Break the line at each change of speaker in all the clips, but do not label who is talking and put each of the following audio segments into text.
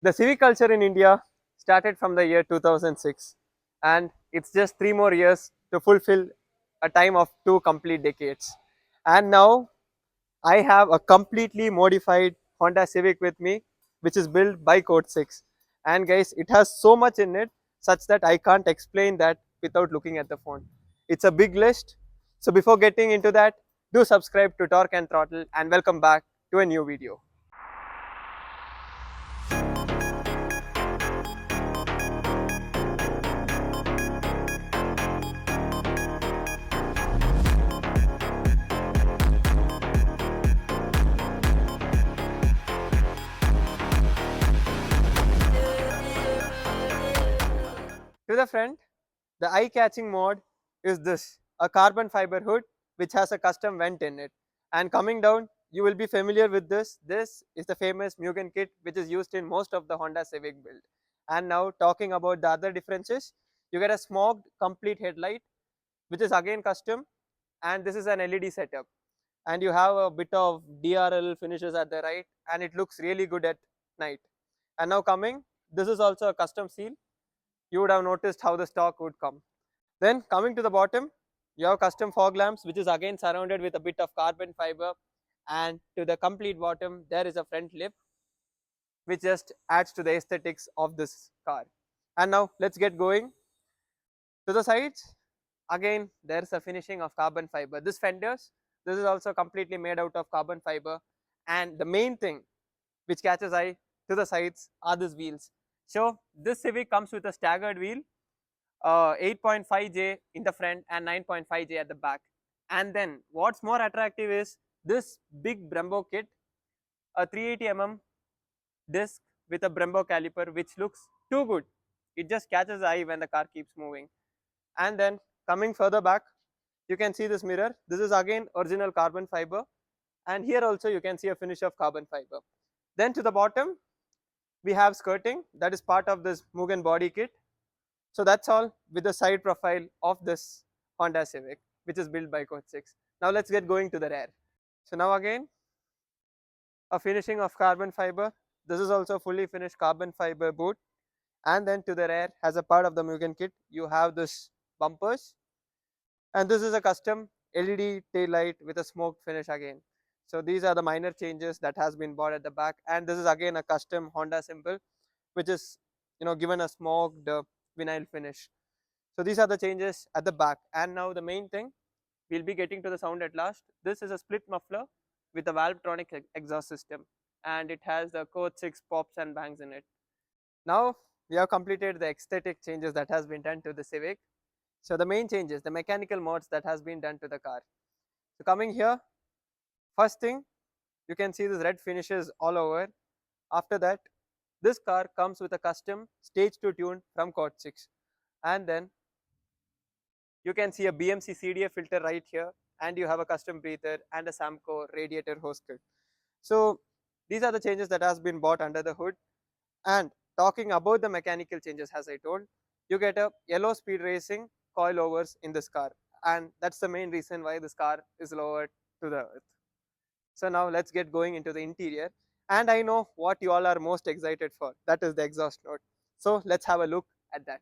The civic culture in India started from the year 2006, and it's just 3 more years to fulfill a time of 2 complete decades. And now I have a completely modified Honda Civic with me, which is built by Code 6. And guys, it has so much in it such that I can't explain that without looking at the phone. It's a big list. So before getting into that, do subscribe to Torque and Throttle and welcome back to a new video. To the front, the eye-catching mod is this, a carbon fiber hood which has a custom vent in it. And coming down, you will be familiar with this. This is the famous Mugen kit which is used in most of the Honda Civic build. And now talking about the other differences, you get a smoked complete headlight which is again custom, and this is an LED setup. And you have a bit of DRL finishes at the right, and it looks really good at night. And now coming, this is also a custom seal. You would have noticed how the stock would come. Then coming to the bottom, you have custom fog lamps, which is again surrounded with a bit of carbon fiber. And to the complete bottom, there is a front lip, which just adds to the aesthetics of this car. And now let's get going. To the sides, again, there's a finishing of carbon fiber. This fenders, this is also completely made out of carbon fiber. And the main thing which catches eye to the sides are these wheels. So this Civic comes with a staggered wheel, 8.5J in the front and 9.5J at the back. And then what's more attractive is this big Brembo kit, a 380 mm disc with a Brembo caliper, which looks too good. It just catches the eye when the car keeps moving. And then coming further back, you can see this mirror. This is again original carbon fiber, and here also you can see a finish of carbon fiber. Then to the bottom, we have skirting that is part of this Mugen body kit. So that's all with the side profile of this Honda Civic, which is built by Code 6. Now let's get going to the rear. So now again, a finishing of carbon fiber. This is also fully finished carbon fiber boot. And then to the rear, as a part of the Mugen kit, you have this bumpers. And this is a custom LED tail light with a smoked finish again. So these are the minor changes that has been bought at the back. And this is again a custom Honda symbol, which is given a smoked vinyl finish. So these are the changes at the back. And now the main thing, we'll be getting to the sound at last. This is a split muffler with a Valvetronic exhaust system, and it has the Code 6 pops and bangs in it. Now we have completed the aesthetic changes that has been done to the Civic. So the main changes, the mechanical mods that has been done to the car. So coming here, first thing, you can see this red finishes all over. After that, this car comes with a custom stage 2 tune from Code 6. And then you can see a BMC CDA filter right here, and you have a custom breather and a Samco radiator hose kit. So these are the changes that has been bought under the hood. And talking about the mechanical changes, as I told, you get a yellow speed racing coilovers in this car, and that's the main reason why this car is lowered to the earth. So now let's get going into the interior, and I know what you all are most excited for, that is the exhaust note. So let's have a look at that.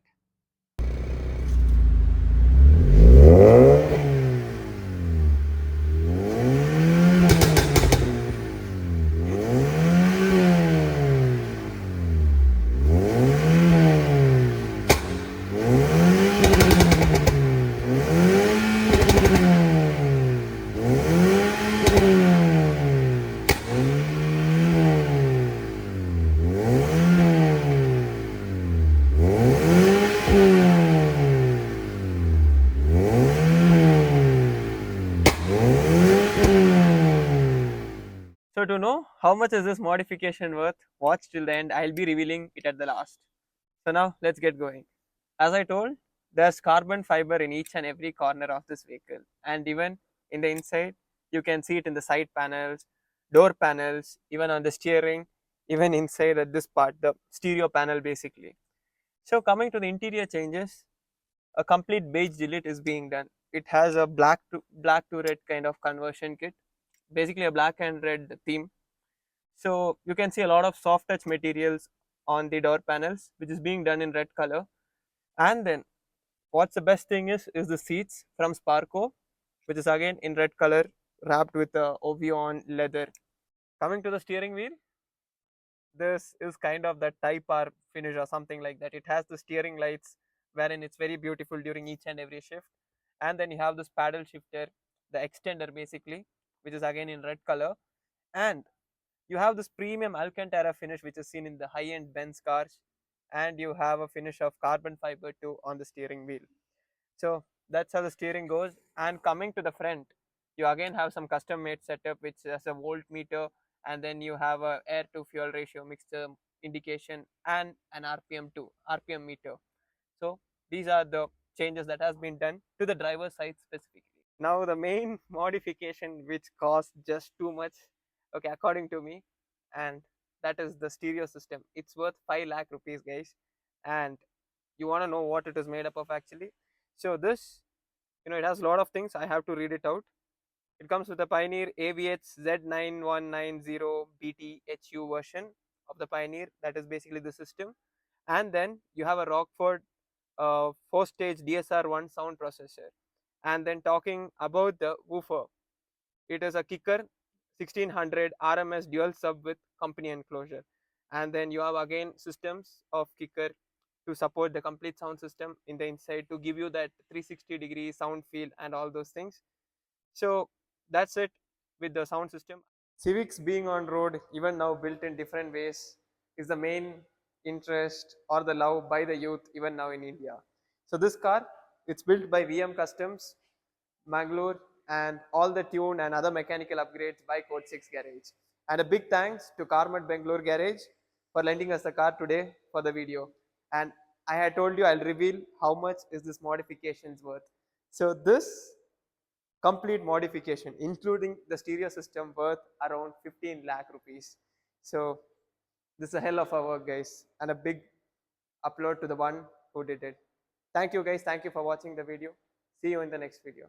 So to know how much is this modification worth, watch till the end. I'll be revealing it at the last. So now let's get going. As I told, there's carbon fiber in each and every corner of this vehicle, and even in the inside, you can see it in the side panels, door panels, even on the steering, even inside at this part, the stereo panel basically. So coming to the interior changes, a complete beige delete is being done. It has a black to red kind of conversion kit, basically a black and red theme. So you can see a lot of soft touch materials on the door panels, which is being done in red color. And then what's the best thing is the seats from Sparco, which is again in red color, wrapped with a Ovion leather. Coming to the steering wheel, this is kind of that type R finish or something like that. It has the steering lights, wherein it's very beautiful during each and every shift. And then you have this paddle shifter, the extender basically, which is again in red color. And you have this premium Alcantara finish, which is seen in the high-end Benz cars. And you have a finish of carbon fiber too on the steering wheel. So that's how the steering goes. And coming to the front, you again have some custom made setup which has a voltmeter, and then you have a air to fuel ratio mixture indication and an RPM meter. So these are the changes that has been done to the driver's side specifically. Now the main modification which costs just too much, okay, according to me, and that is the stereo system. It's worth 5 lakh rupees, guys. And you want to know what it is made up of actually. So this, it has a lot of things. I have to read it out. It comes with a Pioneer AVH Z9190 BT HU version of the Pioneer. That is basically the system. And then you have a Rockford 4-stage DSR1 sound processor. And then talking about the woofer, it is a Kicker 1600 RMS dual sub with company enclosure. And then you have again systems of Kicker to support the complete sound system in the inside to give you that 360-degree sound feel and all those things. So that's it with the sound system. Civics being on road, even now built in different ways, is the main interest or the love by the youth even now in India. So this car, it's built by VM Customs, Mangalore, and all the tune and other mechanical upgrades by Code 6 Garage. And a big thanks to Carmat Bangalore Garage for lending us the car today for the video. And I had told you I'll reveal how much is this modifications worth. So this complete modification, including the stereo system, worth around 15 lakh rupees. So this is a hell of a work, guys, and a big upload to the one who did it. Thank you, guys. Thank you for watching the video. See you in the next video.